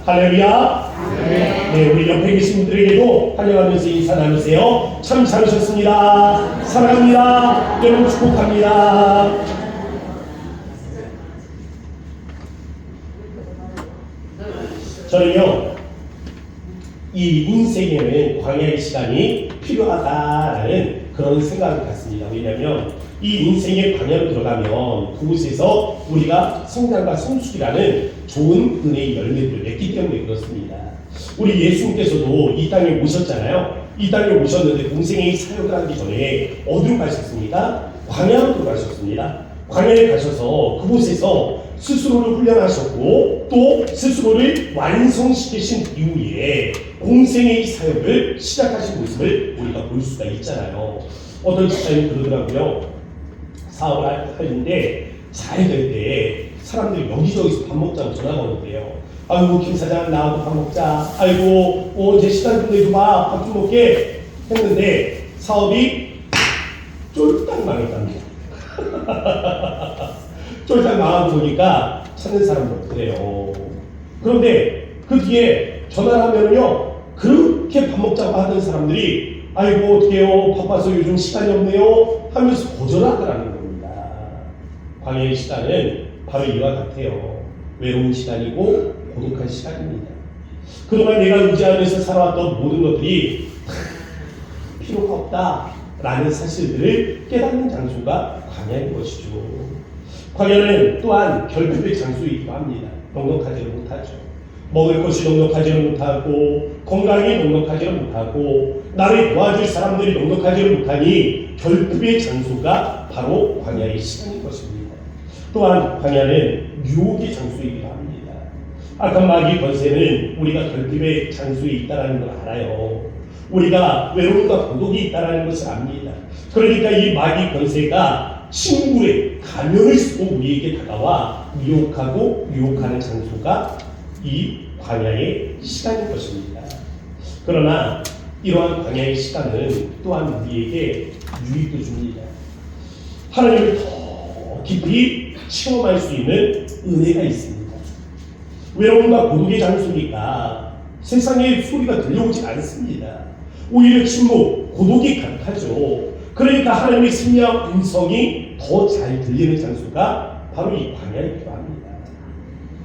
할렐루야. 네, 우리 옆에 계신 분들에게도 환영하면서 인사 나누세요. 참 잘오셨습니다. 사랑합니다. 여러분 축복합니다. 저는요, 이 인생에는 광야의 시간이 필요하다라는 그런 생각을 갖습니다. 왜냐하면 이 인생의 광야로 들어가면 그곳에서 우리가 성장과 성숙이라는 좋은 은혜의 열매들을 맺기 때문에 그렇습니다. 우리 예수님께서도 이 땅에 오셨잖아요. 이 땅에 오셨는데 공생의 사역을 하기 전에 어디로 가셨습니까? 광야로 들어가셨습니다. 광야에 가셔서 그곳에서 스스로를 훈련하셨고 또 스스로를 완성시키신 이후에 공생의 사역을 시작하신 모습을 우리가 볼 수가 있잖아요. 어떤 집사님이 그러더라고요. 사업을 하는데 잘 될 때 사람들이 여기저기서 밥 먹자고 전화가 오는데요. 아이고 김 사장 나와도 밥 먹자. 아이고 이제 시간 좀 내줘봐. 밥 좀 먹게 했는데 사업이 쫄딱 망했답니다. 쫄딱 망하고 보니까 찾는 사람도 없더래요. 그런데 그 뒤에 전화를 하면요, 그렇게 밥 먹자고 하던 사람들이 아이고 어떡해요, 바빠서 요즘 시간이 없네요 하면서 거절하더라는 겁니다. 광야의 시간은 바로 이와 같아요. 외로운 시간이고 고독한 시간입니다. 그동안 내가 의지하면서 살아왔던 모든 것들이 필요가 없다라는 사실들을 깨닫는 장소가 광야인 것이죠. 광야는 또한 결핍의 장소이기도 합니다. 넉넉하지를 못하죠. 먹을 것이 넉넉하지를 못하고 건강이 넉넉하지를 못하고 나를 도와줄 사람들이 넉넉하지를 못하니 결핍의 장소가 바로 광야의 시간인 것입니다. 또한 광야는 유혹의 장소이기도 합니다. 악한 마귀 권세는 우리가 결핍의 장소에 있다는 걸 알아요. 우리가 외로움과 고독이 있다는 것을 압니다. 그러니까 이 마귀 권세가 친구의 가면을 쓰고 우리에게 다가와 미혹하고 유혹하는 장소가 이 광야의 시간인 것입니다. 그러나 이러한 광야의 시간은 또한 우리에게 유익도 줍니다. 하나님을 더 깊이 체험할 수 있는 은혜가 있습니다. 외로움과 고독의 장소니까 세상의 소리가 들려오지 않습니다. 오히려 침묵, 고독이 가득하죠. 그러니까 하나님의 생명 음성이 더 잘 들리는 장소가 바로 이 광야이기도 합니다.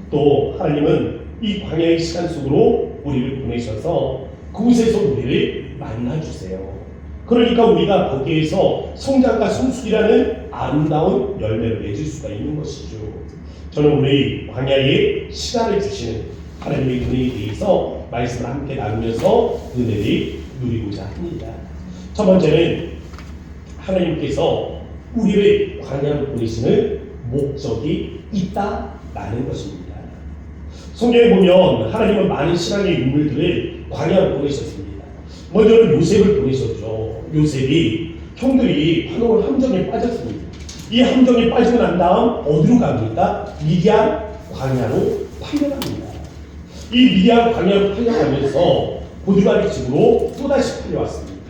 또 하나님은 이 광야의 시간 속으로 우리를 보내셔서 그곳에서 우리를 만나주세요. 그러니까 우리가 거기에서 성장과 성숙이라는 아름다운 열매를 맺을 수가 있는 것이죠. 저는 오늘 광야의 시간을 주시는 하나님의 은혜에 대해서 말씀을 함께 나누면서 은혜를 누리고자 합니다. 첫 번째는 하나님께서 우리를 광야로 보내시는 목적이 있다라는 것입니다. 성경에 보면 하나님은 많은 신앙의 인물들을 광야로 보내셨습니다. 먼저는 요셉을 보내셨죠. 요셉이 형들이 파노의 함정에 빠졌습니다. 이 함정에 빠지고 난 다음 어디로 갑니까? 미디안 광야로 팔려갑니다. 이 미디안 광야로 팔려가면서 보디발의 집으로 또다시 팔려왔습니다.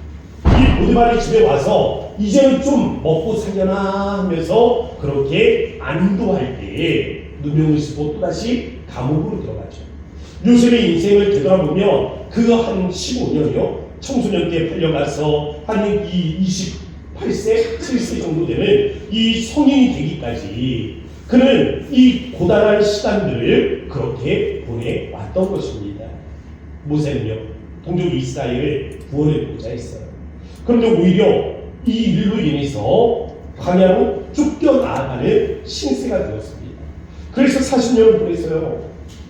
이 보디발의 집에 와서 이제는 좀 먹고 살려나 하면서 그렇게 안도할 때에 누명을 쓰고 또다시 감옥으로 들어가죠. 요셉의 인생을 되돌아보면 그 한 15년이요. 청소년 때 팔려가서 한 28세, 7세 정도 되는 이 성인이 되기까지 그는 이 고단한 시간들을 그렇게 보내왔던 것입니다. 모세는요, 동족 이스라엘을 구원해보고자 했어요. 그런데 오히려 이 일로 인해서 광야로 쫓겨나가는 신세가 되었습니다. 그래서 40년을 보냈어요.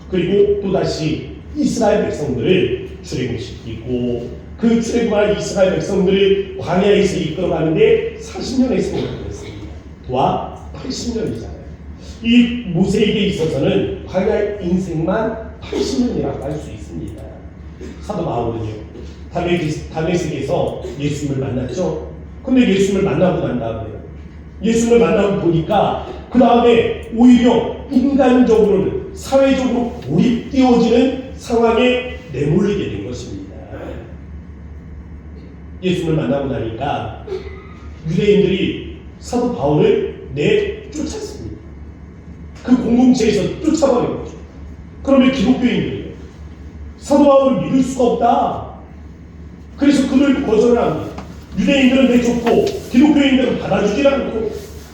그리고 또다시 이스라엘 백성들을 출애굽시키고 그 출애굽한 이스라엘 백성들을 광야에서 이끌어가는데 40년의 세월을 보냈습니다. 도합 80년이잖아요. 이 모세에게 있어서는 광야 인생만 80년이라고 할 수 있습니다. 사도 바울은요, 다메섹에서 예수님을 만났죠. 근데 예수님을 만나고 난 다음에 예수님을 만나고 보니까 그 다음에 오히려 인간적으로는 사회적으로 고립되어지는 상황에 내몰리게 된 것입니다. 예수님을 만나고 나니까 유대인들이 사도 바울을 내쫓았습니다. 그 공동체에서 쫓아버린 거죠. 그러면 기독교인들이요, 사도 바울을 믿을 수가 없다. 그래서 그를 거절을 합니다. 유대인들은 내쫓고 기독교인들은 받아주지 않고,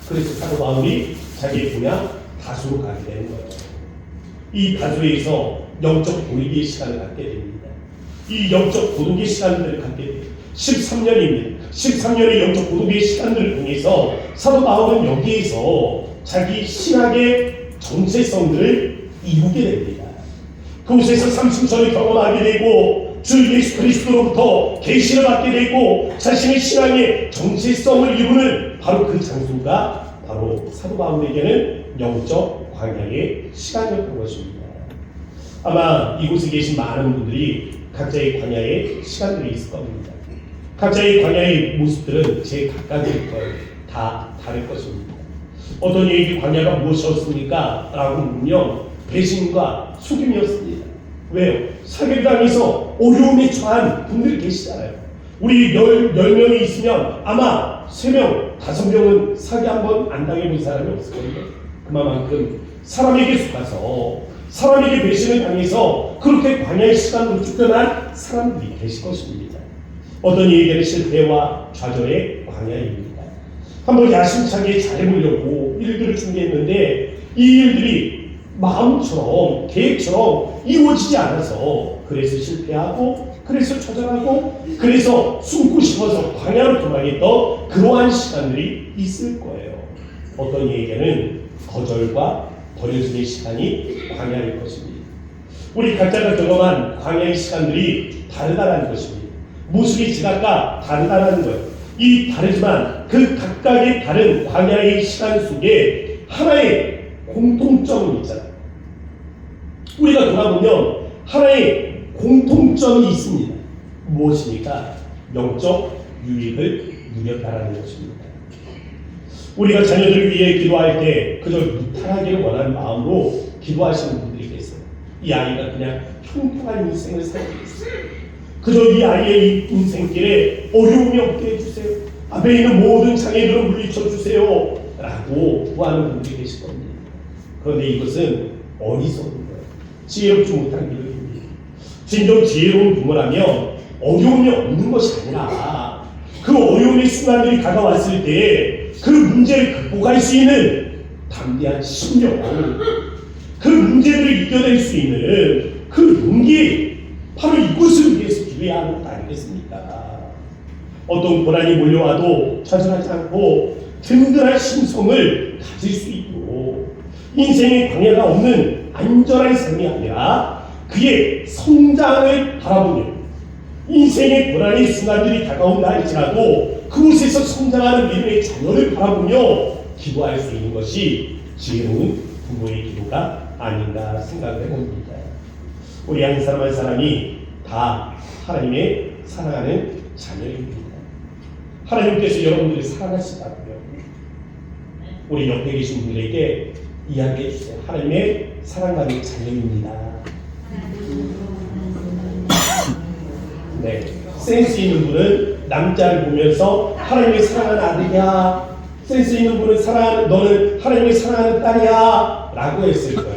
그래서 사도 바울이 자기의 고향 다수로 가게 되는 거죠. 이 다수에서 영적 고립의 시간을 갖게 됩니다. 이 영적 고독의 시간들을 갖게 됩니다. 13년입니다. 13년의 영적 고독의 시간들을 통해서 사도 바울은 여기에서 자기 신학의 정체성들을 이루게 됩니다. 그곳에서 삼층천을 경험하게 되고 주 예수 그리스도로부터 계시를 받게 되고 자신의 신앙의 정체성을 이루는 바로 그 장소가 바로 사도 바울에게는 영적 광야의 시간이었던 것입니다. 아마 이곳에 계신 많은 분들이 각자의 광야의 시간들이 있을 겁니다. 각자의 광야의 모습들은 제 각각의 것 다 다를 것입니다. 어떤 이에게 광야가 무엇이었습니까? 라고 묻면 배신과 속임이었습니다. 왜요? 사기를 당해서 어려움에 처한 분들이 계시잖아요. 우리 10명이 있으면 아마 3명, 5명은 사기 한번 안 당해본 사람이 없을 겁니다. 그만큼 사람에게 속아서 사람에게 배신을 당해서 그렇게 광야의 시간으로 쫓겨난 사람들이 계실 것입니다. 어떤 이에게는 실패와 좌절의 광야입니다. 한번 야심차게 잘해보려고 일들을 준비했는데 이 일들이 마음처럼 계획처럼 이루어지지 않아서 그래서 실패하고 그래서 좌절하고 그래서 숨고 싶어서 광야로 도망했던 그러한 시간들이 있을 거예요. 어떤 이에게는 거절과 버려짐의 시간이 광야일 것입니다. 우리 각자가 경험한 광야의 시간들이 다르다는 것입니다. 모습이 지각과 다르다는 거예요. 이 다르지만 그 각각의 다른 광야의 시간 속에 하나의 공통점이 있잖아요. 우리가 돌아보면 하나의 공통점이 있습니다. 무엇입니까? 영적 유익을 누렸다라는 것입니다. 우리가 자녀들을 위해 기도할 때 그저 무탈하기를 원하는 마음으로 기도하시는 분들이 계세요. 이 아이가 그냥 평평한 인생을 살고 있어요. 그저 이 아이의 인생길에 어려움이 없게 해주세요. 앞에 있는 모든 장애들을 물리쳐주세요. 라고 구하는 분들이 계실 겁니다. 그런데 이것은 어리석은 거예요. 지혜롭지 못한 기도입니다. 진정 지혜로운 부모라면 어려움이 없는 것이 아니라 그 어려움의 순간들이 다가왔을 때 그 문제를 극복할 수 있는 담대한 심령, 그 문제들을 이겨낼 수 있는 그 용기, 바로 이것을 위해서 기도해야 하는 것 아니겠습니까? 어떤 고난이 몰려와도 좌절하지 않고 든든한 심성을 가질 수 있고 인생의 광야가 없는 안전한 삶이 아니라 그의 성장을 바라보며 인생의 고난의 순간들이 다가온다 할지라도 그곳에서 성장하는 믿음의 자녀를 바라보며 기도할 수 있는 것이 지혜로운 부모의 기도가 아닌가 생각을 해봅니다. 우리 한 사람 한 사람이 다 하나님의 사랑하는 자녀입니다. 하나님께서 여러분들을 사랑하시다고요. 우리 옆에 계신 분들에게 이야기해 주세요. 하나님의 사랑받는 자녀입니다. 네, 센스 있는 분은 남자를 보면서 하나님의 사랑하는 아들이야. 센스 있는 분은 너는 하나님의 사랑하는 딸이야. 라고 했을 거예요.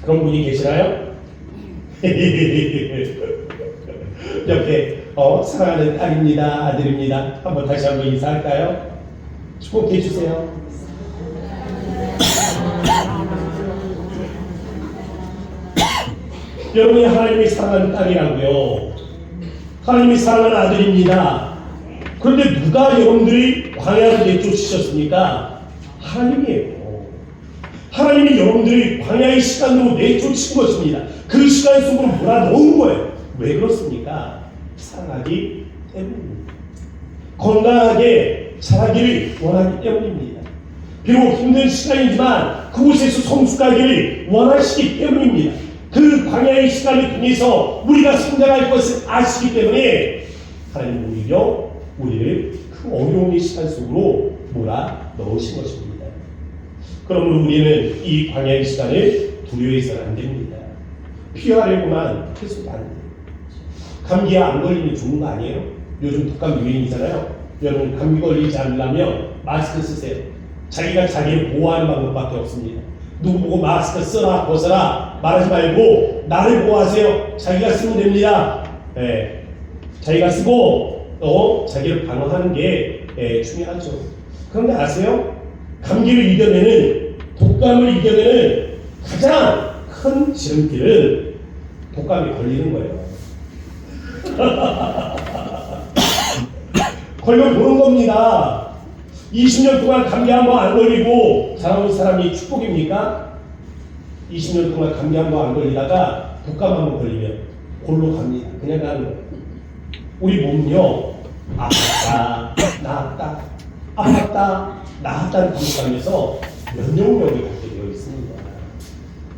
그런 분이 계시나요? 옆에 사랑하는 딸입니다. 아들입니다. 한번 다시 한번 인사할까요? 축복해 주세요. 여러분이 하나님이 사랑하는 딸이라고요. 하나님이 사랑하는 아들입니다. 그런데 누가 여러분들이 광야를 내쫓으셨습니까? 하나님이에요. 하나님이 여러분들이 광야의 시간으로 내쫓으신 것입니다. 그 시간 속으로 몰아넣은 거예요. 왜 그렇습니까? 사랑하기 때문입니다. 건강하게 자라기를 원하기 때문입니다. 비록 힘든 시간이지만 그곳에서 성숙하기를 원하시기 때문입니다. 그 광야의 시간을 통해서 우리가 성장할 것을 아시기 때문에 하나님은 오히려 우리를 그 어려움의 시간 속으로 몰아 넣으신 것입니다. 그러므로 우리는 이 광야의 시간을 두려워해서는 안 됩니다. 피하려고만 해서도 안 돼요. 감기에 안 걸리면 좋은 거 아니에요? 요즘 독감 유행이잖아요. 여러분 감기 걸리지 않으려면 마스크 쓰세요. 자기가 자기를 보호하는 방법밖에 없습니다. 누구 보고 마스크 써라 벗어라 말하지 말고 나를 보호하세요. 자기가 쓰면 됩니다. 예, 자기가 쓰고 자기를 방어하는 게 중요하죠. 그런데 아세요? 감기를 이겨내는, 독감을 이겨내는 가장 큰 지름길은 독감이 걸리는 거예요. 걸려보는 겁니다. 20년 동안 감기 한 번 안 걸리고 살아온 사람이 축복입니까? 20년 동안 감기 한 번 안 걸리다가 독감 한 번 걸리면 골로 갑니다. 그냥 가는 거예요. 우리 몸은요, 아팠다, 나았다, 아팠다, 나았다는 반복하면서 면역력을 갖게 되어 있습니다.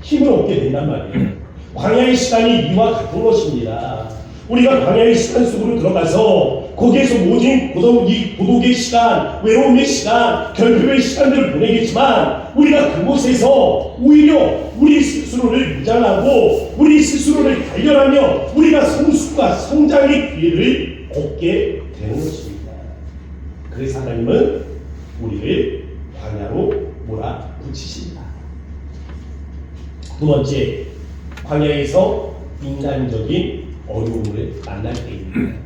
힘을 얻게 된단 말이에요. 광야의 시간이 이와 같은 것입니다. 우리가 광야의 시간 속으로 들어가서 거기에서 모든 이 고독의 시간, 외로움의 시간, 결핍의 시간들을 보내겠지만 우리가 그곳에서 오히려 우리 스스로를 무장하고 우리 스스로를 단련하며 우리가 성숙과 성장의 기회를 얻게 되는 것입니다. 그래서 하나님은 우리를 광야로 몰아붙이십니다. 두 번째, 광야에서 인간적인 어려움을 만날 때입니다.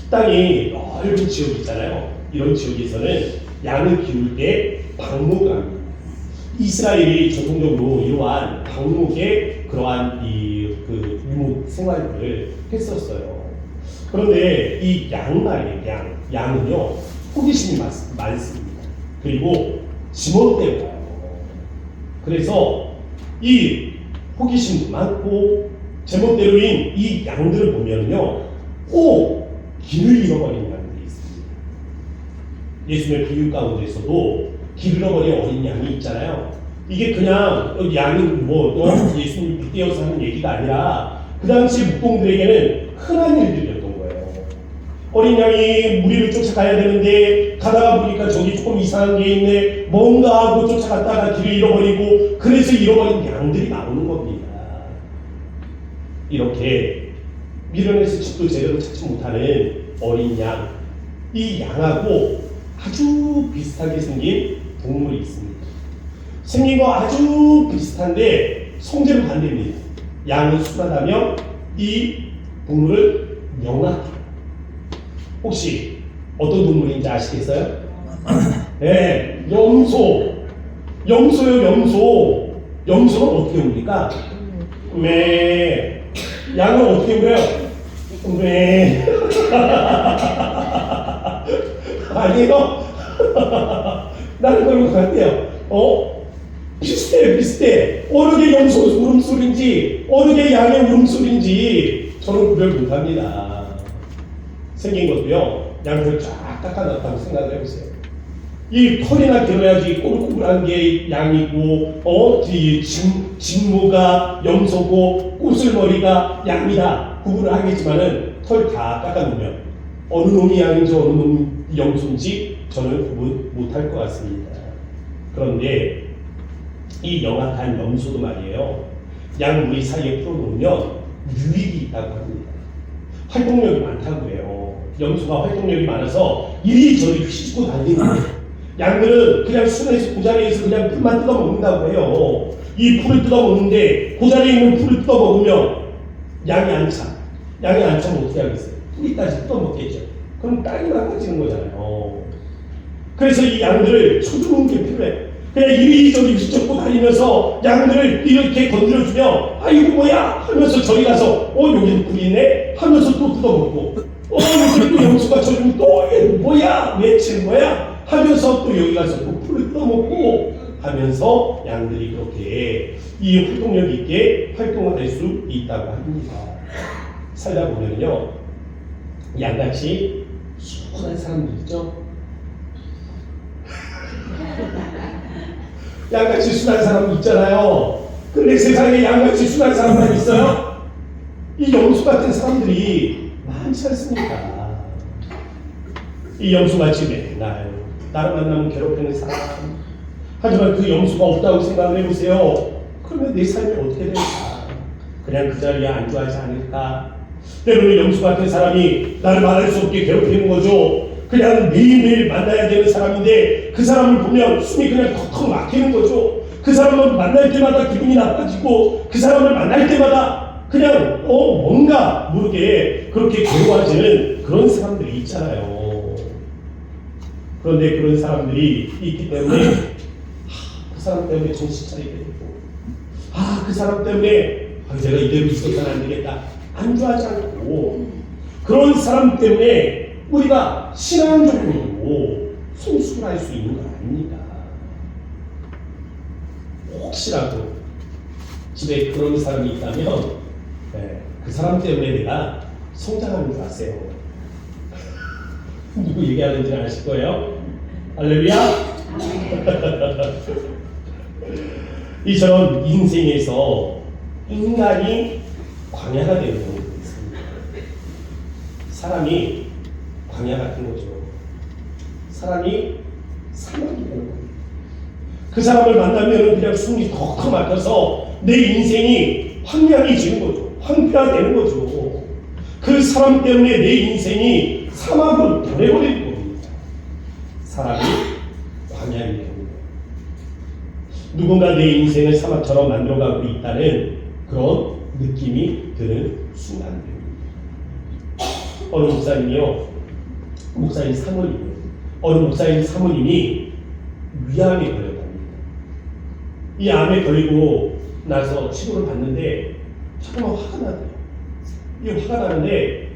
땅이 넓은 지역이 있잖아요. 이런 지역에서는 양을 키울 때 방목을 합니다. 이스라엘이 전통적으로 이러한 방목의 그러한 유목 생활을 했었어요. 그런데 이 양 말이에요. 양은요, 호기심이 많습니다. 그리고 지멋대로 가요. 그래서 이 호기심도 많고 제멋대로인 이 양들을 보면요, 꼭 길을 잃어버리는 양들이 있습니다. 예수님의 비유 가운데서도 길 잃어버린 어린 양이 있잖아요. 이게 그냥 양이 예수님이 빗대어서 하는 얘기가 아니라 그 당시 묵공들에게는 흔한 일들이었던 거예요. 어린 양이 무리를 쫓아가야 되는데 가다가 보니까 저기 조금 이상한 게 있네, 뭔가 하고 쫓아갔다가 길을 잃어버리고, 그래서 잃어버린 양들이 나오는 겁니다. 이렇게 밀어내서 집도 제대로 찾지 못하는 어린 양, 이 양하고 아주 비슷하게 생긴 동물이 있습니다. 생긴 거 아주 비슷한데 성질은 반대입니다. 양은 순하다면 이 동물은 영악해요. 혹시 어떤 동물인지 아시겠어요? 네, 염소. 염소요, 염소. 염소는 어떻게 웁니까? 양은 어떻게 울어요? 아니에요? 나는 그런 것 같아요. 비슷해. 어느 게 염소 울음소리인지, 어느 게 양의 울음소리인지 저는 구별 못합니다. 생긴 것도요, 양털 쫙 깎아놨다고 생각을 해보세요. 이 털이나 길어야지 꼬불꼬불한 게 양이고, 직모가 염소고 꼬슬머리가 양이다 구분을 하겠지만은 털 다 깎아놓으면 어느 놈이 양인지 어느 놈이 염소인지 저는 구분 못할 것 같습니다. 그런데 이 영악한 염소도 말이에요, 양 무리 사이에 풀어놓으면 유익이 있다고 합니다. 활동력이 많다고 해요. 염소가 활동력이 많아서 이리저리 휘짓고 다니는 거예요. 양들은 그냥 순에서 고자리에서 그냥 풀만 뜯어 먹는다고 해요. 이 풀을 뜯어 먹는데 고자리에 있는 풀을 뜯어 먹으면 양이 안 차. 양이 안 차면 어떻게 하겠어요? 풀이까지 뜯어 먹겠죠. 그럼 땅이 망가지는 거잖아요. 그래서 이 양들을 쳐주는 게 필요해. 그냥 이리저리 휘젓고 다니면서 양들을 이렇게 건드려주면 아이고 뭐야 하면서 저리 가서 여기는 풀이 있네 하면서 또 뜯어먹고, 여기 또 염소가 쳐주면 또 뭐야 외치는 거야 하면서 또 여기 가서 또 풀을 뜯어먹고 하면서 양들이 그렇게 이 활동력 있게 활동을 할 수 있다고 합니다. 살다 보면요, 양같이 순한 사람들 있죠? 양같이 순한 사람 있잖아요. 근데 세상에 양같이 순한 사람만 있어요? 이 염소 같은 사람들이 많지 않습니까? 이 염소같이 맨날 나를 만나면 괴롭히는 사람, 하지만 그 염소가 없다고 생각을 해보세요. 그러면 내 삶이 어떻게 될까? 그냥 그 자리에 안주하지 않을까? 때로는 염소 같은 사람이 나를 말할 수 없게 괴롭히는 거죠. 그냥 매일매일 만나야 되는 사람인데 그 사람을 보면 숨이 그냥 턱턱 막히는 거죠. 그 사람을 만날 때마다 기분이 나빠지고 그 사람을 만날 때마다 그냥 뭔가 모르게 그렇게 괴로워지는 그런 사람들이 있잖아요. 그런데 그런 사람들이 있기 때문에 그 사람 때문에 정신 차리게 되고 그 사람 때문에 제가 이대로 있어서는 안 되겠다 안주하지 않고 그런 사람 때문에 우리가 신앙적으로 성숙할 수 있는 건 아닙니다. 혹시라도 집에 그런 사람이 있다면 그 사람 때문에 내가 성장하는 줄 아세요. 누구 얘기하는지는 아실 거예요. 할렐루야. 이처럼 인생에서 인간이 광야가 되는 경우도 있습니다. 사람이 광야 같은 거죠. 사람이 사막이 되는 겁니다. 그 사람을 만나면 그냥 숨이 덜컥 막혀서 내 인생이 황량해지는 거죠. 황폐화되는 거죠. 그 사람 때문에 내 인생이 사막으로 보내버리는 겁니다. 사람이 광야인 경우 누군가 내 인생을 사막처럼 만들어가고 있다는 그런 느낌이 드는 순간들입니다. 어느 목사님 사모님이 위암에 걸렸답니다. 이 암에 걸리고 나서 치료를 받는데 잠깐만 화가 나네요. 이 화가 나는데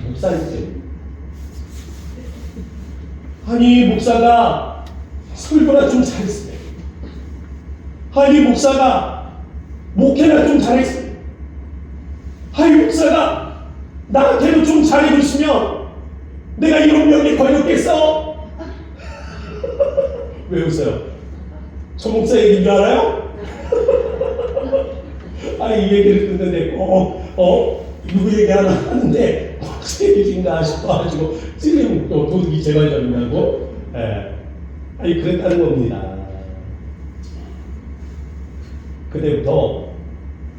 목사님 때문에. 아니 목사가 설교나 좀 잘했어요. 아니 목사가 목회나 좀 잘했어요. 아니 목사가 나한테도 좀 잘해줬으면 내가 이런 병에 걸렸겠어? 왜 웃어요? 저 목사 얘기인 줄 알아요? 아니 이 얘기를 듣는데 누구 얘기 하나 하는데 목사 얘기인가 싶어가지고 지금 도둑이 재발견이라고 아니 그랬다는 겁니다. 그때부터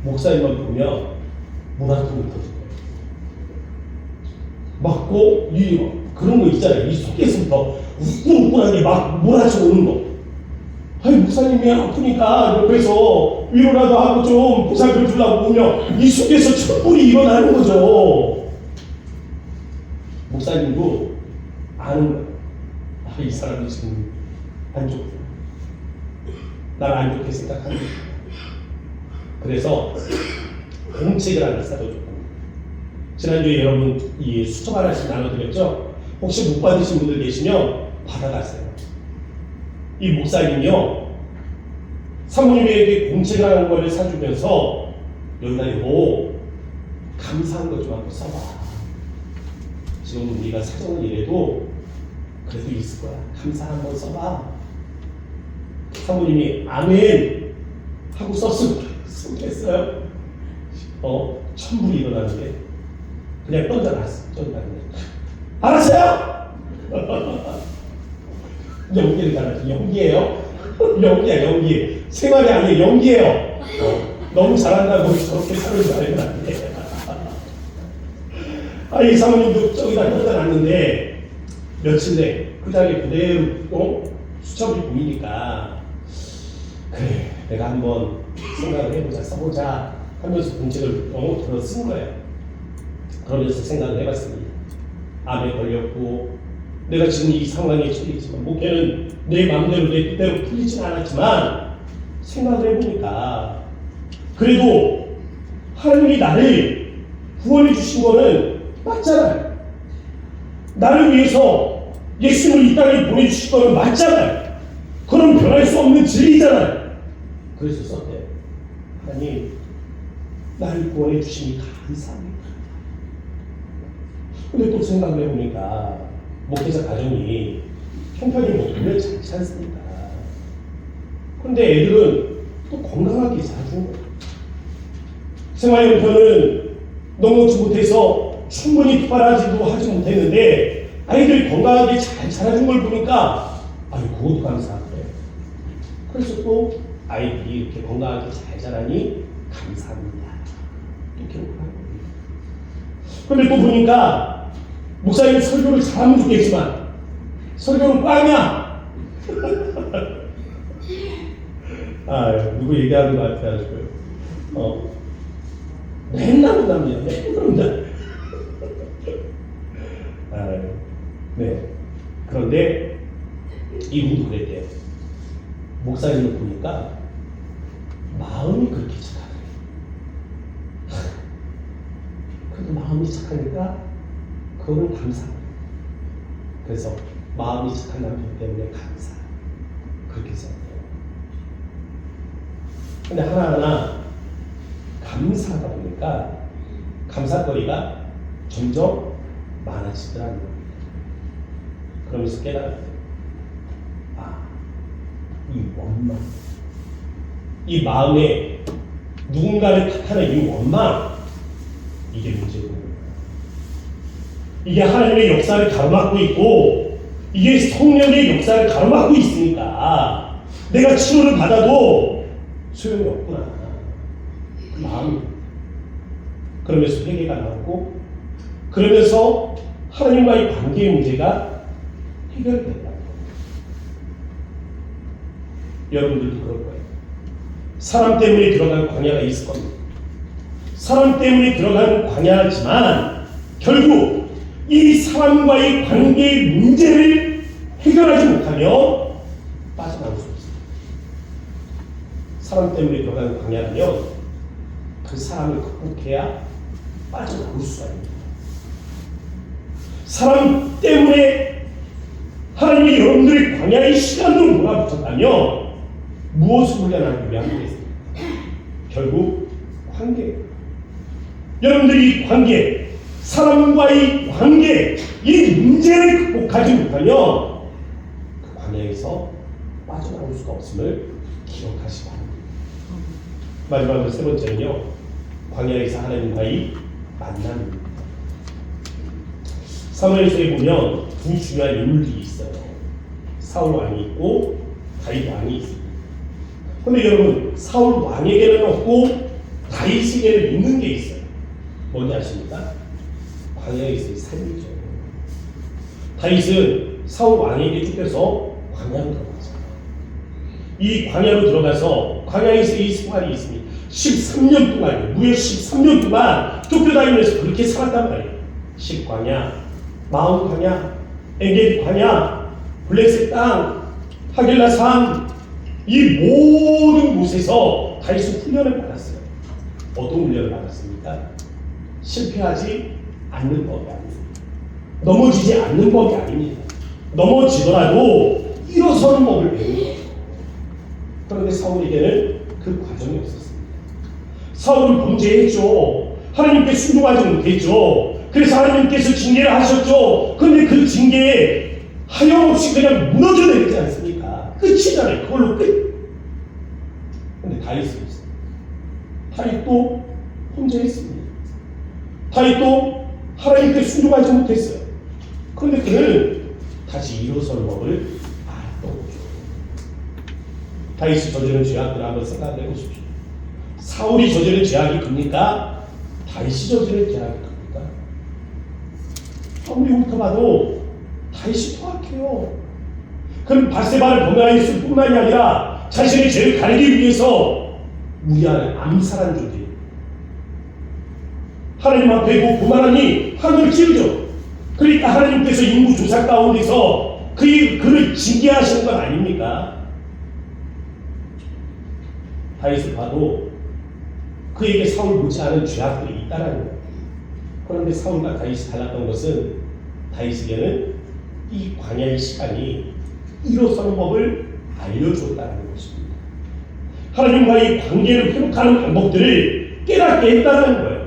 목사님만 보면 문화통이 터질 거예요. 맞고 그런 거 있잖아요. 이 속에서부터 우쭐우쭐하게 막 몰아쳐 오는 거. 아니 목사님이 아프니까 옆에서 위로라도 하고 좀 보살펴 주려고 보면 이 속에서 천불이 일어나는 거죠. 목사님도 아는 거예요. 이 사람이 지금 안 좋고 나를 안 좋게 생각하는 거예요. 그래서 공책을 하나 싸줘줬고 지난주에 여러분 이 수첩 하나씩 나눠드렸죠? 혹시 못 받으신 분들 계시면 받아가세요. 이 목사님이요 사모님에게 공책을 하는 걸 사주면서 여기다 이거 감사한 것 좀 한번 써봐. 지금 우리가 사정을 이래도 그래도 있을 거야. 감사 한번 써봐. 사모님이 아멘 하고 썼어요. 천불이 일어나는데 그냥 던져놨어. 알았어요? 연기를 잘하지. 연기예요? 연기야 연기. 생활이 아니에요. 연기예요. 너무 잘한다고 저렇게 사는 줄 알면 안 돼. 이 사모님도 저기다 던져놨는데 며칠 내 그 자리에 그대로 수첩이 보이니까 그래 내가 한번 생각을 해보자 써보자 하면서 공책을 들어 쓴 거예요. 그러면서 생각을 해봤습니다. 암에 걸렸고 내가 지금 이 상황에 처해 있지만 목회는 내 마음대로 내 뜻대로 풀리진 않았지만 생각을 해보니까 그래도 하나님이 나를 구원해 주신 거는 맞잖아요. 나를 위해서 예수님을 이 땅에 보내주신 거는 맞잖아요. 그럼 변할 수 없는 진리잖아요. 그래서 썼대요. 하나님 나를 구원해 주시니 감사합니다. 근데 또 생각을 해보니까 목회자 가정이 형편이 원래 좋지 않습니다. 근데 애들은 또 건강하게 자라준 거예요. 생활 형편은 너무 못해서 충분히 투발하지도 하지 못했는데 아이들이 건강하게 잘 자라준 걸 보니까 그것도 감사하고요. 그래서 또 아이들이 이렇게 건강하게 잘 자라니 감사합니다. 이렇게 하는 거예요. 근데 또 보니까 목사님 설교를 잘하면 좋겠지만 설교는 꽝이야. 누구 얘기하는 것 같아가지고요. 맨날 혼납니다. 맨날 혼나. 네. 그런데 이분도 그랬대요. 목사님을 보니까 마음이 그렇게 착하네. 그래도 마음이 착하니까 그거는 감사합니다. 그래서 마음이 착한 남편 때문에 감사. 그렇게 썼대요. 근데 하나하나 감사하다 보니까 감사거리가 점점 많아지더라는 겁니다. 그러면서 깨달았대요. 이 원망, 이 마음에 누군가를 탓하는 이 원망, 이게 문제거든요. 이게 하나님의 역사를 가로막고 있고, 이게 성령의 역사를 가로막고 있으니까 내가 치료를 받아도 소용이 없구나. 그 마음. 그러면서 회개가 나오고, 그러면서 하나님과의 관계의 문제가 해결된다. 여러분들도 그럴 거예요. 사람 때문에 들어간 광야가 있을 겁니다. 사람 때문에 들어간 광야지만 결국 이 사람과의 관계의 문제를 해결하지 못하면 빠져나올 수 없습니다. 사람 때문에 들어간 광야라면 그 사람을 극복해야 빠져나올 수가 있습니다. 사람 때문에 하나님이 여러분들의 광야의 시간으로 몰아붙였다면 무엇을 훈련하기 위한 것입니까? 결국 관계. 여러분들이 관계, 사람과의 관계, 이 문제를 극복하지 못하면 그 광야에서 빠져나올 수가 없음을 기억하시기 바랍니다. 마지막으로 세 번째는요, 광야에서 하나님과의 만남입니다. 사무엘서에 보면 두 중요한 인물들이 있어요. 사울 왕이 있고 다윗 왕이 있습니다. 그런데 여러분, 사울 왕에게는 없고 다윗에게는 있는 게 있어요. 뭔지 아십니까? 광야에서의 삶이죠. 다윗은 사울 왕에게 쫓겨서 광야로 들어가죠. 이 광야로 들어가서 광야에서의 생활이 있습니다. 13년 동안, 무려 13년 동안 쫓겨다니면서 그렇게 살았단 말이에요. 10광야, 마운 광야, 엔게디 광야, 블레셋 땅, 하길라 산, 이 모든 곳에서 다윗은 훈련을 받았어요. 어떤 훈련을 받았습니까? 실패하지 않는 법이 아닙니다. 넘어지지 않는 법이 아닙니다. 넘어지더라도 일어서는 법을 배우는 거예요. 그런데 사울에게는 그 과정이 없었습니다. 사울은 범죄했죠. 하나님께 순종하지 못했죠. 그래서 하나님께서 징계를 하셨죠. 그런데 그 징계에 하염없이 그냥 무너져 내리지 않습니까? 끝이잖아요. 그걸로 끝. 근데 다윗은 있어요. 다윗도 혼자했습니다. 다윗도 하나님께 순종하지 못했어요. 그런데 그는 다시 일어서는 법을 알았던 거죠. 다윗이 저지른 죄악들을 한번 생각해 보십시오. 사울이 저지른 죄악이 큽니까? 다윗이 저지른 죄악이 큽니까? 아무리 훑어봐도 다윗이 더 악해요. 그럼 바세바를 범하였을 뿐만이 아니라 자신의 죄를 가리기 위해서 우리아를 암살한 존재예요. 하나님 앞에 그 고만하니 하늘을 찌르죠. 그러니까 하나님께서 인구 조사 가운데서 그를 징계하시는 건 아닙니까? 다윗을 봐도 그에게 사울 못지않은 죄악들이 있다는 거예요. 그런데 사울과 다윗이 달랐던 것은 다윗에게는 이 광야의 시간이 일어서는 법을 알려주었다는 것입니다. 하나님과의 관계를 회복하는 방법들을 깨닫게 했다는 거예요.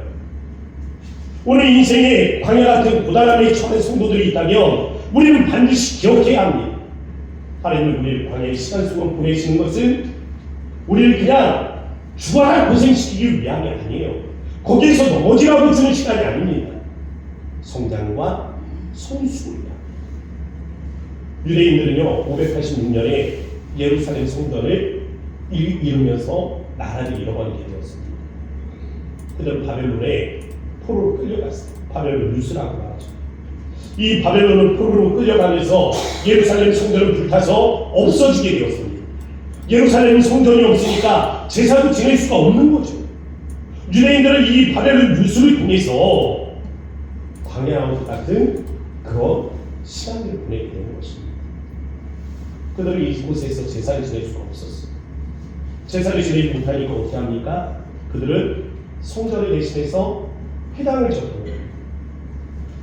오늘 인생에 광야 같은 고단함에 처한 성도들이 있다면 우리는 반드시 기억해야 합니다. 하나님은 우리를 광야의 시간 속으로 보내시는 것은 우리를 그냥 죽어라 고생시키기 위함이 아니에요. 거기에서 넘어지라고 주는 시간이 아닙니다. 성장과 성숙입니다. 유대인들은요, 586년에 예루살렘 성전을 이루면서 나라를 잃어버리게 되었습니다. 그들은 바벨론에 포로로 끌려갔어요. 바벨론 루스라고 말하죠. 이 바벨론을 포로로 끌려가면서 예루살렘 성전을 불타서 없어지게 되었습니다. 예루살렘 성전이 없으니까 제사도 지낼 수가 없는 거죠. 유대인들은 이 바벨론 유수를 통해서 광야와 같은 그런 시간을 보내게 되는 것입니다. 그들은 이곳에서 제사를 지낼 수가 없었어요. 제사를 지내지 못하니까 어떻게 합니까? 그들은 성전을 대신해서 회당을 졌던 거예요.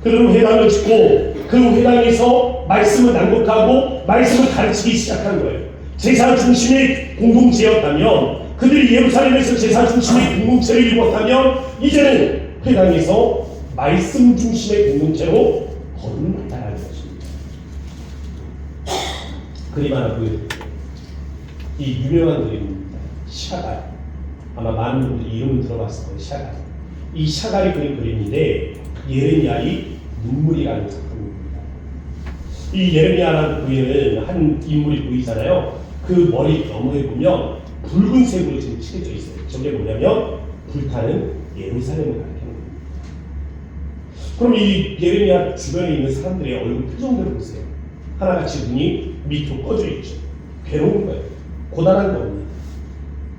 그들은 회당을 짓고 그 회당에서 말씀을 낭독하고 말씀을 가르치기 시작한 거예요. 제사 중심의 공동체였다면, 그들이 예루살렘에서 제사 중심의 공동체를 이루었다면, 이제는 회당에서 말씀 중심의 공동체로 거듭났다는 것입니다. 그림 하나 보여드릴게요. 이 유명한 그림입니다. 샤갈. 아마 많은 분들이 이름을 들어봤을 거예요. 샤갈. 이 샤갈이 그린 그림인데 예레미야의 눈물이라는 작품입니다. 이 예레미야라는 부인은 한 인물이 보이잖아요. 그 머리 너머에 보면 붉은색으로 지금 칠해져 있어요. 저게 뭐냐면 불타는 예루살렘을 가리키는 겁니다. 그럼 이 예레미야 주변에 있는 사람들의 얼굴 표정들을 보세요. 하나같이 눈이 밑으로 꺼져 있죠. 괴로운 거예요. 고단한 겁니다.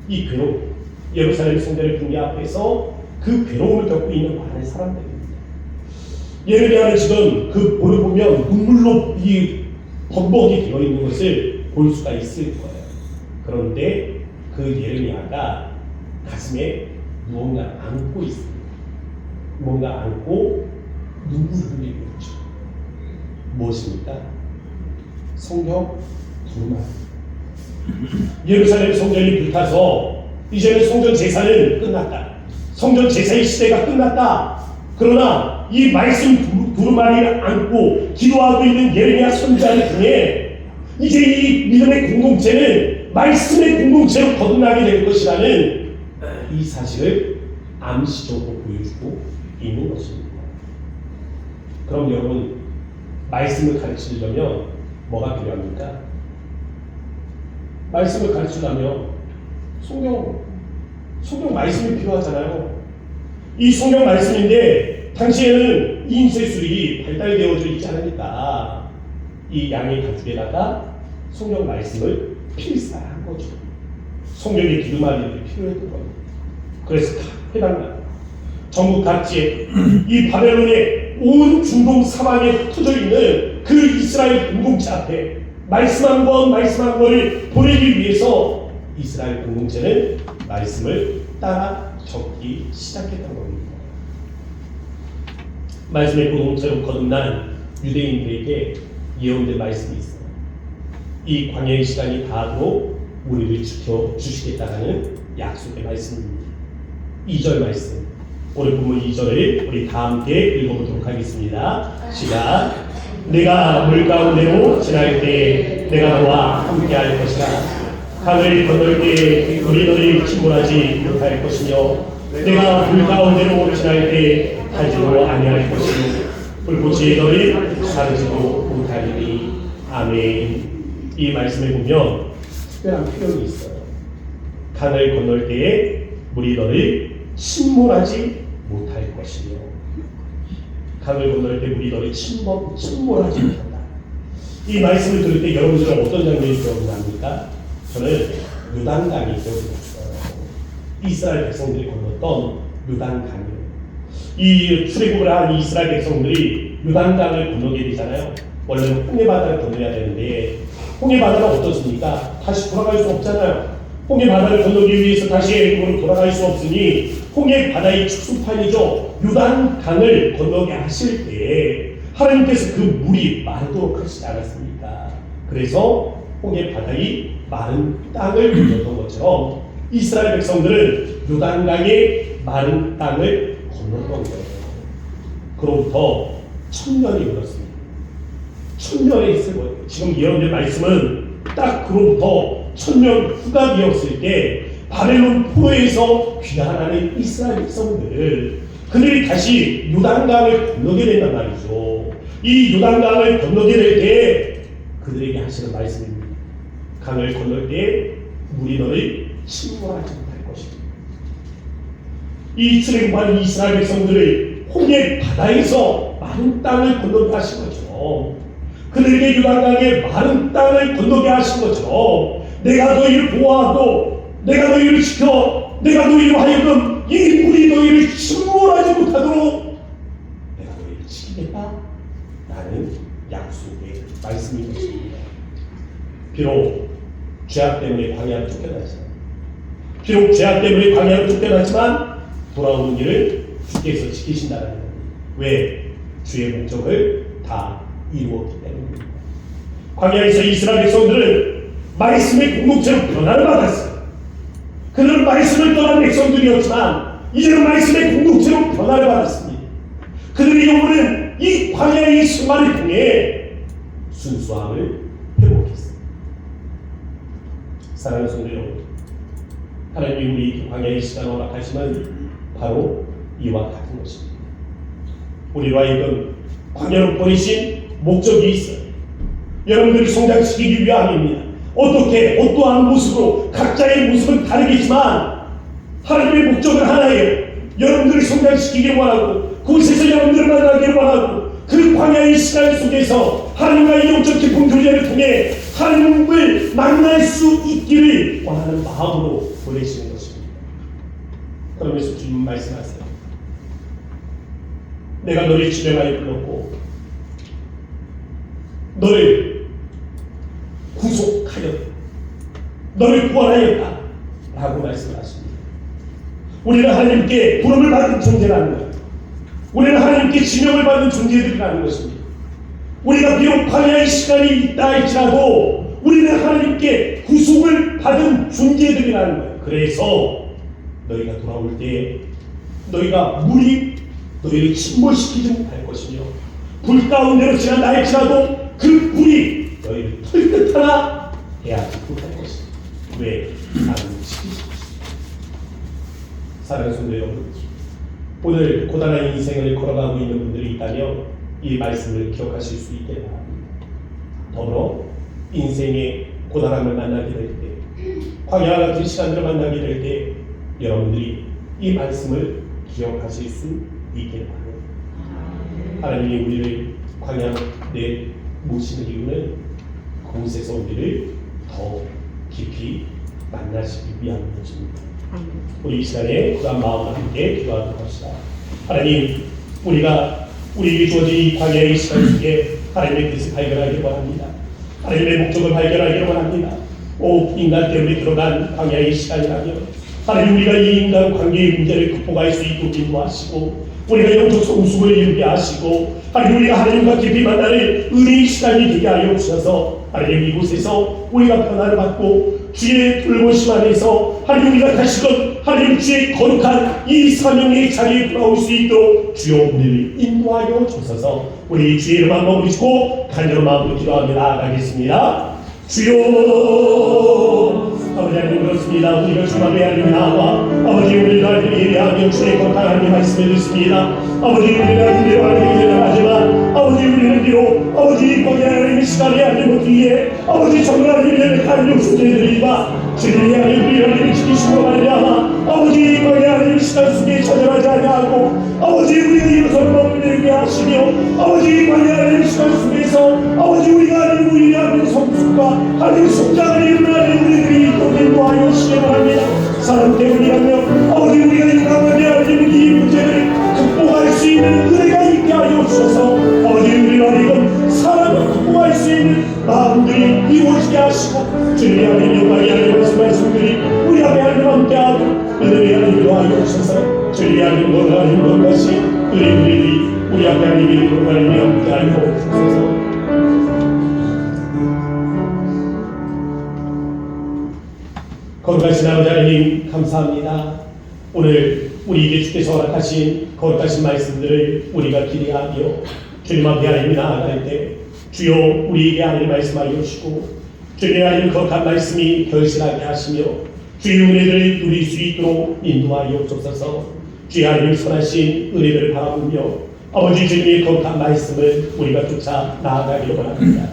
이 괴로움, 예루살렘 성전의 붕괴 앞에서 그 괴로움을 겪고 있는 많은 사람들입니다. 예레미야는 지금 그 볼을 보면 눈물로 이 범벅이 되어 있는 것을 볼 수가 있을 거예요. 그런데 그 예레미야가 가슴에 무언가 안고 있습니다. 무언가 안고 눈물을 흘리고 있죠. 무엇입니까? 성경 두루마리. 예루살렘 성전이 불타서 이제는 성전 제사는 끝났다. 성전 제사의 시대가 끝났다. 그러나 이 말씀 두루마리를 안고 기도하고 있는 예레미야 선지자를 통해 이제 이 믿음의 공동체는 말씀의 공동체로 거듭나게 될 것이라는 이 사실을 암시적으로 보여주고 있는 것입니다. 그럼 여러분, 말씀을 가르치려면 뭐가 필요합니까? 말씀을 가르치려면 성경 말씀이 필요하잖아요. 이 성경 말씀인데 당시에는 인쇄술이 발달되어져 있지 않으니까 이 양의 가죽에다가 성경 말씀을 필사한 거죠. 성경의 기름아리들이 필요했던 겁니다. 그래서 각 회당마다 전국 각지에 이 바벨론의 온 중동 사방에 흩어져 있는 그 이스라엘 공동체 앞에 말씀 한 권을 보내기 위해서 이스라엘 공동체는 말씀을 따라 적기 시작했던 겁니다. 말씀의 공동체로 거듭난 유대인들에게 예언된 말씀이 있어요. 이 광야의 시간이 다하도록 우리를 지켜주시겠다는 약속의 말씀입니다. 2절 말씀, 오늘 본문 2절을 우리 다 함께 읽어보도록 하겠습니다. 시작. 내가 물 가운데로 지날 때 내가 너와 함께 할 것이라. 강을 건널 때 우리 너를 침몰하지 못할 것이며 내가 물 가운데로 지날 때 탈지도 아니할 것이며 불꽃이 너를 사르지도 못하리니. 아멘. 이 말씀에 보면 특별한 표현이 있어요. 강을 건널 때에 물이 너를 침몰하지 못할 것이며, 강을 건널 때 물이 너를 침몰하지 못한다. 이 말씀을 들을 때 여러분들은 어떤 장면이 기억납니까? 저는 요단강이 기억이 났어요. 이스라엘 백성들이 건넜던 요단강이에요. 이 출애굽을 한 이스라엘 백성들이 요단강을 건너게 되잖아요. 원래는 홍해바다를 건너야 되는데 홍해바다는 어떻습니까? 다시 돌아갈 수 없잖아요. 홍해바다를 건너기 위해서 다시 애굽으로 돌아갈 수 없으니 홍해바다의 축소판이죠. 요단강을 건너게 하실 때 하나님께서 그 물이 마르도록 하시지 않았습니까? 그래서 홍해바다의 마른 땅을 건넜던 것처럼 이스라엘 백성들은 요단강의 마른 땅을 건넜던 거예요. 그로부터 1000년이 흘렀습니다. 1000년에 있을 거예요. 지금 예언된 말씀은 딱 그로부터 1000년 후가 되었을 때 바벨론 포로에서 귀환하는 이스라엘 백성들, 그들이 다시 요단강을 건너게 된단 말이죠. 이 요단강을 건너게 될 때 그들에게 하시는 말씀입니다. 강을 건널 때 물이 너를 침몰하지 못할 것입니다. 이 출애굽한 이스라엘 백성들을 홍해 바다에서 마른 땅을 건너게 하신 것처럼, 그들에게 요단강의 마른 땅을 건너게 하신 것처럼 내가 너희를 보호하고 내가 너희를 지켜 내가 너희로 하여금 이 물이 너희를 침몰하지 못하도록 내가 너희를 지키겠다 라는 약속의 말씀인 것입니다. 비록 죄악 때문에 광야로 쫓겨났지만 비록 죄악 때문에 광야로 쫓겨났지만 돌아오는 일을 주께서 지키신다는 겁니다. 왜? 주의 목적을 다 이루었기 때문입니다. 광야에서 이스라엘 백성들은 말씀의 공동체로 변화를 받았어요. 그들은 말씀을 떠난 백성들이었지만 이제는 말씀의 공동체로 변화를 받았습니다. 그들의 영혼은 이 광야의 생활을 통해 순수함을 회복했습니다. 사랑하는 성도 여러분, 하나님이 우리 광야의 시간을 허락하시면 바로 이와 같은 것입니다. 우리로 하여금 광야로 보내신 목적이 있어요. 여러분들을 성장시키기 위함입니다. 어떻게 어떠한 모습으로 각자의 모습은 다르겠지만 하나님의 목적은 하나예요. 여러분들을 성장시키기를 원하고 그곳에서 여러분들을 만나기를 원하고 그 광야의 시간 속에서 하나님과의 영적 깊은 교제를 통해 하나님을 만날 수 있기를 원하는 마음으로 보내시는 것입니다. 그러면서 주님 말씀하세요. 내가 너를 지명하여 불렀고 너를 구속하였다. 너를 구원하였다. 라고 말씀하십니다. 우리는 하나님께 부름을 받은 존재라는 거예요. 우리는 하나님께 지명을 받은 존재들이라는 것입니다. 우리가 비록 광야의 시간이 있다 할지라도 우리는 하나님께 구속을 받은 존재들이라는 거예요. 그래서 너희가 돌아올 때 너희가 물이 너희를 침몰시키지 못할 것이며 불 가운데로 지난다 할지라도 그 불이 너희를 털끝 하나 해하지 못할 것입니다. 왜? 나는 지키실 것입니다. 사랑하는 성도 여러분, 오늘 고단한 인생을 걸어가고 있는 분들이 있다면 이 말씀을 기억하실 수 있게 바랍니다. 더불어 인생의 고단함을 만나게 될 때, 광야와 같은 시간들을 만나게 될 때 여러분들이 이 말씀을 기억하실 수 있게 바랍니다. 하나님이 우리를 광야 내 모시는 이유는 그곳에서 우리를 더 깊이 만나시기 위한 것입니다. 우리 이 시간에 그런 마음과 함께 기도하도록 합시다. 하나님, 우리가 우리에게 주어진 이 광야의 시간 속에 하나님의 뜻을 발견하기를 원합니다. 하나님의 목적을 발견하기를 원합니다. 오, 인간 때문에 들어간 광야의 시간이라면 하나님, 우리가 이 인간 관계의 문제를 극복할 수 있도록 인도하시고 우리가 영적 성숙을 이루게 하시고 하나님, 우리가 하나님과 깊이 만나는 은혜의 시간이 되게 하여 주셔서 하나님, 이곳에서 우리가 변화를 받고 주의 돌보심 안에서 하나님, 우리가 다시금 하나님 주의 거룩한 이 사명의 자리에 돌아올 수 있도록 주여 우리를 인도하여 주셔서 우리 주의 이름만 머무르시고 간절한 마음으로 기도하며 나아가겠습니다. 주여, 아버지 하나님, 그렇습니다. 우리가 주 앞에 하나님 나와 아버지 우리를 하나님 예배하며 주의 거룩한 하나님 말씀을 듣습니다. 아버지 우리는 하나님으로 하나님을 하지만 아버지 우리는 비록 아버지 거기에 하나님의 시간에 하나님 뒤에 아버지 정말 하나님의 하나님 존재들이다. 주님이 하나님 우리 하나님을 지키시고 말미암아 아버지 거기에 하나님의 시간 속에 찾아가지 아니하고 아버지 우리가 일어서는 법을 내게 하시며 아버지 거기에 하나님의 시간 속에서 아버지 우리가 하나님 우리의 하나님 성숙과 하나님 성장을 이루는 하나님 우리들이 인도하여 주시기 바랍니다. 사람 때문이라면 아버지 우리가 이 가운데 하나님 이 문제를 극복할 수 있는 은혜가 있게 하여 주셔서 아버지 우리가 하나님 사람을 극복할 수 있는 마음들이 이루어지게 하시고 주님의 하나님 영광이 하나님 말씀들이 우리 앞에 하나님 함께하고 은혜의 하나님 도와여 주셔서 주님의 하나님 모든 하나님 모든 것이 우리들이 우리 앞에 하나님이 모든 하나님이 함께하여 주셔서 거룩하신 아버지 하나님 감사합니다. 오늘 우리에게 주께서 허락하신 거룩하신 말씀들을 우리가 기대하며 주님 앞에 하나님 나아갈 때 주여 우리에게 하나님 말씀하여 주시고 주님의 하나님 거룩한 말씀이 결실하게 하시며 주의 은혜를 누릴 수 있도록 인도하여 주옵소서. 주의 하나님 선하신 은혜를 바라보며 아버지 주님의 거룩한 말씀을 우리가 쫓아 나아가기를 원합니다.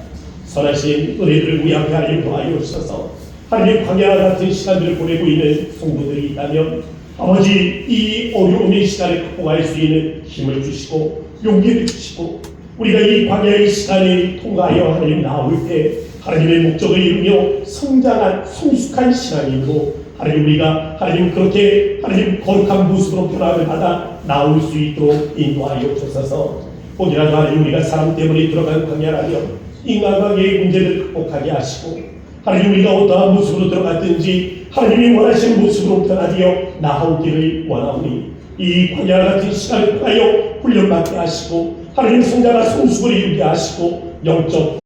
선하신 은혜들을 우리 앞에 하나님 도와여 주셔서 하나님 광야와 같은 시간들을 보내고 있는 성도들이 있다면 아버지 이 어려움의 시간을 극복할 수 있는 힘을 주시고 용기를 주시고 우리가 이 광야의 시간을 통과하여 하나님 나올 때 하나님의 목적을 이루며 성장한 성숙한 신앙인으로 하나님 우리가 하나님 그렇게 하나님 거룩한 모습으로 변화를 받아 나올 수 있도록 인도하여 주셔서 혹이라도 하나님 우리가 사람 때문에 들어간 광야라면 인간관계의 문제를 극복하게 하시고 하나님 우리가 어떠한 모습으로 들어갔든지 하나님이 원하시는 모습으로 변화되어 나오기를 원하오니 이 광야 같은 시간을 통하여 훈련받게 하시고 하나님 성자가 성숙을 이루게 하시고 영적